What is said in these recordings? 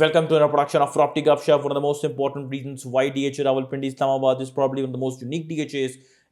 Welcome to another production of Property Gupshup. One of the most important reasons why DHA Rawalpindi Islamabad is probably one of the most unique DHAs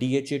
DHA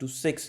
to 6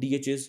DHAs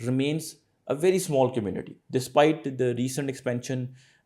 remains a very small community despite the recent expansion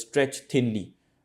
stretched thinly.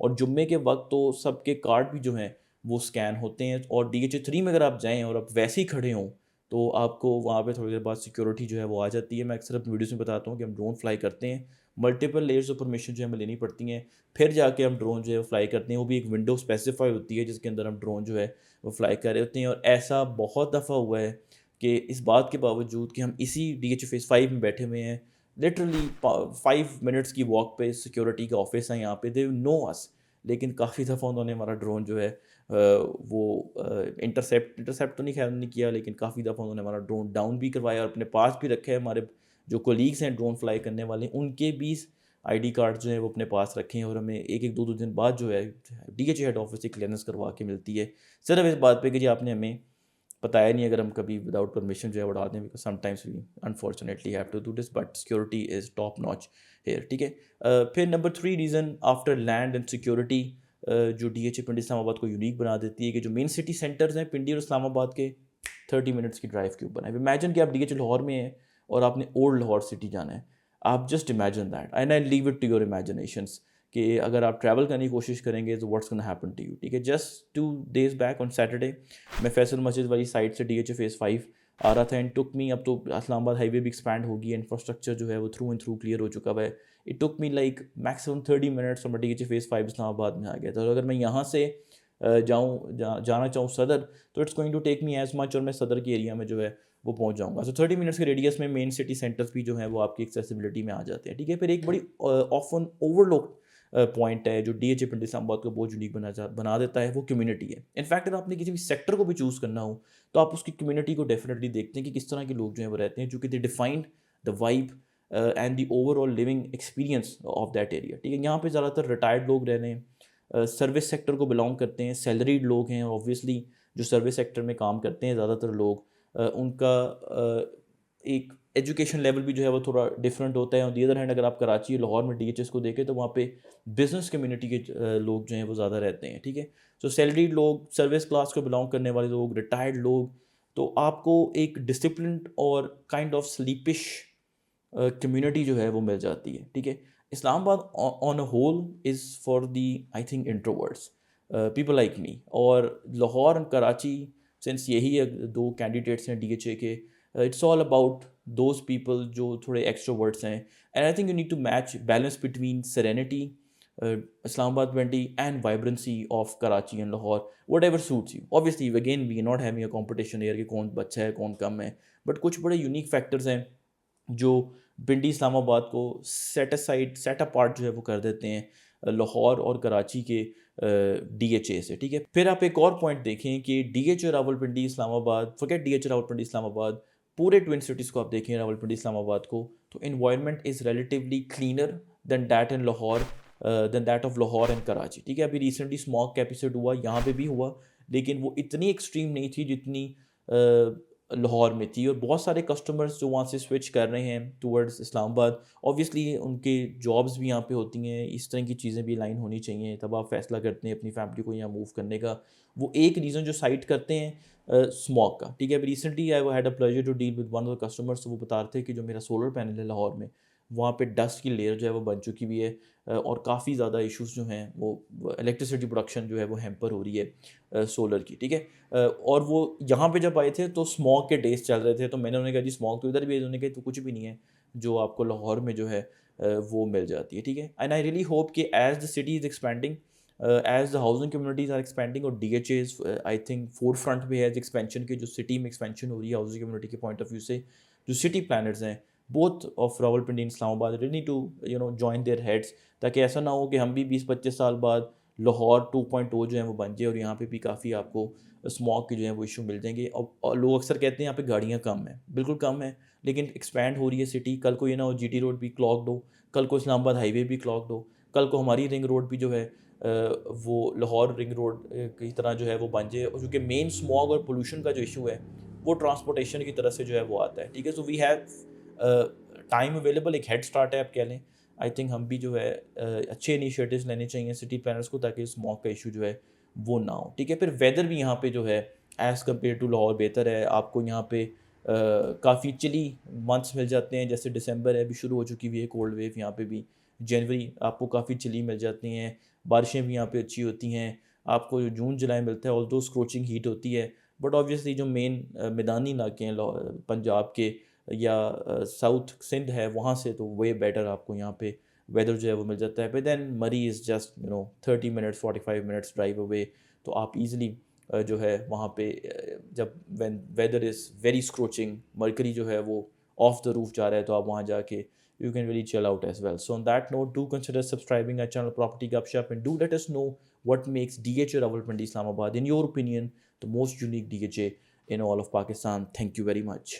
اور جمعے کے وقت تو سب کے card بھی جو ہیں وہ اسکین ہوتے ہیں. اور DHA3 میں اگر آپ جائیں اور آپ ویسے ہی کھڑے ہوں تو آپ کو وہاں پہ تھوڑی دیر بعد سیکورٹی جو ہے وہ آ جاتی ہے. میں اکثر اپنی ویڈیوز میں بتاتا ہوں کہ ہم ڈرون فلائی کرتے ہیں, ملٹیپل لیئرز آف پرمیشن جو ہمیں لینی پڑتی ہیں, پھر جا کے ہم ڈرون جو ہے وہ فلائی کرتے ہیں. وہ بھی ایک ونڈو اسپیسیفائی ہوتی ہے جس کے اندر ہم ڈرون جو ہے وہ فلائی کر رہے ہوتے ہیں. اور ایسا بہت دفعہ ہوا ہے کہ اس بات کے باوجود کہ ہم اسی DHA Phase 5 میں بیٹھے ہوئے ہیں, لٹرلی 5 منٹس کی واک پہ سیکورٹی کا آفس ہے یہاں پہ, دے نو اس, لیکن کافی دفعہ انہوں نے ہمارا ڈرون جو ہے وہ انٹرسیپٹ تو نہیں خیر نہیں کیا, لیکن کافی دفعہ انہوں نے ہمارا ڈرون ڈاؤن بھی کروایا اور اپنے پاس بھی رکھے ہیں. ہمارے جو کولیگس ہیں ڈرون فلائی کرنے والے, ان کے بھی ID کارڈ جو ہیں وہ اپنے پاس رکھے ہیں, اور ہمیں ایک دو دن بعد جو ہے DHA ہیڈ آفس سے کلیئرنس کروا کے ملتی ہے, صرف اس بات پہ کہ جی آپ نے ہمیں بتایا نہیں, اگر ہم کبھی وداؤٹ پرمیشن جو ہے اڑا دیں, because sometimes we unfortunately have to do this, but security is top notch here. ٹھیک ہے. پھر number 3 reason after land and security جو DHA پنڈی اسلام آباد کو یونیک بنا دیتی ہے کہ جو مین سٹی سینٹرز ہیں پنڈی اور اسلام آباد کے 30 منٹس کی ڈرائیو کے اوپر ہیں. امیجن کہ آپ DHA لاہور میں ہیں اور آپ نے اولڈ لاہور سٹی جانا ہے, آپ just imagine that, and I leave it to your imaginations کہ اگر آپ ٹریول کرنے کی کوشش کریں گے تو what's gonna happen to you. ٹھیک ہے. Just 2 days back on Saturday میں فیصل مسجد والی سائڈ سے DHA Phase 5 آ رہا تھا, اینڈ ٹک می, اب تو اسلام آباد ہائی وے بھی ایکسپینڈ ہوگی, انفراسٹرکچر جو ہے وہ تھرو اینڈ تھرو کلیئر ہو چکا ہوا ہے. It took me like maximum 30 minutes اور میں DHA Phase 5 اسلام آباد میں آ گیا تھا. اور اگر میں یہاں سے جانا چاہوں صدر تو it's going to take me as much, اور میں صدر کے ایریا میں جو ہے وہ پہنچ جاؤں گا. سو 30 منٹس کے ریڈیس میں مین سٹی سینٹرز بھی جو ہیں وہ آپ کی ایکسیسیبلٹی میں آ جاتے ہیں. ٹھیک ہے. پھر ایک بڑی آفن اوور لک پوائنٹ ہے جو DHA پنڈی اسلام آباد کو بہت یونیک بنا دیتا ہے, وہ کمیونٹی ہے. انفیکٹ اگر آپ نے کسی بھی سیکٹر کو بھی چوز کرنا ہو تو آپ اس کی کمیونٹی کو ڈیفینیٹلی دیکھتے ہیں کہ کس طرح کے لوگ جو ہیں وہ رہتے ہیں, چونکہ they defined the vibe and the overall living experience of that area. ٹھیک ہے. یہاں پہ زیادہ تر ریٹائرڈ لوگ رہ رہے ہیں, سروس سیکٹر کو بلانگ کرتے ہیں, سیلریڈ لوگ ہیں, اور اوبویسلی جو سروس سیکٹر میں کام کرتے ہیں زیادہ تر لوگ, ان کا ایک ایجوکیشن لیول بھی جو ہے وہ تھوڑا ڈفرینٹ ہوتا ہے. آن دی ادر ہینڈ اگر آپ کراچی اور لاہور میں DHS کو دیکھیں تو وہاں پہ بزنس کمیونٹی کے لوگ جو ہیں وہ زیادہ رہتے ہیں. ٹھیک ہے. سو سیلریڈ لوگ, سروس کلاس کو بلانگ کرنے والے لوگ, ریٹائرڈ لوگ, تو آپ کو ایک ڈسپلنڈ اور کائنڈ آف سلیپش کمیونٹی جو ہے وہ مل جاتی ہے. ٹھیک ہے. Islamabad on a whole is for the I think introverts, people like me, اور لاہور اینڈ کراچی سنس یہی 2 کینڈیڈیٹس ہیں DHA کے, it's all about those people جو تھوڑے ایکسٹروورٹس ہیں. And I think you need to match balance between serenity Islamabad منڈی and vibrancy of Karachi and Lahore, whatever suits you. Obviously again we not having a competition here کہ کون اچھا ہے کون کم ہے, بٹ کچھ بڑے یونیک فیکٹرز ہیں جو پنڈی اسلام آباد کو سیٹ اپارٹ جو ہے وہ کر دیتے ہیں لاہور اور کراچی کے DHA سے. ٹھیک ہے. پھر آپ ایک اور پوائنٹ دیکھیں کہ DHA راولپنڈی اسلام آباد, فرگیٹ DHA راولپنڈی اسلام آباد, پورے ٹوئن سٹیز کو آپ دیکھیں راولپنڈی اسلام آباد کو, تو environment is relatively cleaner than that in Lahore than that of Lahore and Karachi. ٹھیک ہے. ابھی ریسنٹلی اسموگ کا ایپیسوڈ ہوا, یہاں پہ بھی ہوا, لیکن وہ اتنی ایکسٹریم نہیں تھی جتنی لاہور میں تھی. اور بہت سارے کسٹمرز جو وہاں سے سوئچ کر رہے ہیں ٹورڈز اسلام آباد, اوبویسلی ان کے جابس بھی یہاں پہ ہوتی ہیں, اس طرح کی چیزیں بھی لائن ہونی چاہیے تب آپ فیصلہ کرتے ہیں اپنی فیملی کو یہاں موو کرنے کا. وہ ایک ریزن جو سائٹ کرتے ہیں اسموگ کا. ٹھیک ہے. ابھی recently I had a pleasure to deal with one of the customers, وہ بتا رہے تھے کہ جو میرا سولر پینل ہے لاہور میں, وہاں پہ ڈسٹ کی لیئر جو ہے وہ بن چکی ہوئی ہے, اور کافی زیادہ ایشوز جو ہیں وہ الیکٹریسٹی پروڈکشن جو ہے وہ ہیمپر ہو رہی ہے سولر کی. ٹھیک ہے. اور وہ یہاں پہ جب آئے تھے تو اسموگ کے ڈیز چل رہے تھے, تو میں نے انہیں کہا جی اسموگ تو ادھر بھی ہے, انہوں نے کہا تو کچھ بھی نہیں ہے جو آپ کو لاہور میں جو ہے وہ مل جاتی ہے. ٹھیک ہے. اینڈ آئی ریئلی ہوپ کہ as the city is expanding, as the housing communities are expanding, اور DHA is I think forefront پہ ہے ایکسپینشن کے, جو سٹی میں ایکسپینشن ہو رہی ہے ہاؤسنگ کمیونٹی کے پوائنٹ آف ویو سے, جو سٹی پلانرز ہیں both of Rawalpindi and Islamabad ready to join their heads, تاکہ ایسا نہ ہو کہ ہم بھی 20-25 سال بعد لاہور 2.0 جو ہے وہ بن جائے, اور یہاں پہ بھی کافی آپ کو اسموگ کے جو ہیں وہ ایشو مل جائیں گے. اور لوگ اکثر کہتے ہیں یہاں پہ گاڑیاں کم ہیں, بالکل کم ہیں, لیکن ایکسپینڈ ہو رہی ہے سٹی. کل کو یہ نہ ہو GT روڈ بھی کلاکڈ ہو, کل کو اسلام آباد ہائی وے بھی کلاکڈ ہو, کل کو ہماری رنگ روڈ بھی جو ہے وہ لاہور رنگ روڈ کی طرح جو ہے وہ بن جائے, اور چونکہ مین اسموگ اور پولوشن کا جو ایشو ہے وہ ٹرانسپورٹیشن کی طرف سے جو ہے وہ آتا ہے. ٹھیک ہے. سو وی ہیو ٹائم اویلیبل, ایک ہیڈ اسٹارٹ ہے آپ کہہ لیں. آئی تھنک ہم بھی جو ہے اچھے انیشیٹوز لینے چاہیے سٹی پلانرز کو, تاکہ اسموگ کا ایشو جو ہے وہ نہ ہو. ٹھیک ہے. پھر ویدر بھی یہاں پہ جو ہے ایز کمپیئر ٹو لاہور بہتر ہے. آپ کو یہاں پہ کافی چلی منتھس مل جاتے ہیں, جیسے دسمبر ہے ابھی شروع ہو چکی ہوئی ہے کولڈ ویو یہاں پہ بھی, جنوری آپ کو کافی چلی مل جاتی ہیں، بارشیں بھی یہاں پہ اچھی ہوتی ہیں. آپ کو جو جون جولائی ملتا ہے آل دو اسکروچنگ ہیٹ ہوتی ہے، بٹ آبویسلی جو مین میدانی علاقے ہیں پنجاب کے یا ساؤتھ سندھ ہے وہاں سے تو وے بیٹر آپ کو یہاں پہ ویدر جو ہے وہ مل جاتا ہے. But then Murree is just 30 minutes 45 minutes drive away, تو آپ ایزیلی جو ہے وہاں پہ جب when weather is very scorching, Mercury جو ہے وہ آف دا روف جا رہا ہے، تو آپ وہاں جا کے you can really chill out as well. So on that note, do consider subscribing our channel Property Gupshup, and do let us know what makes DHA Rawalpindi Islamabad, in your opinion, the most unique DHA in all of Pakistan. Thank you very much.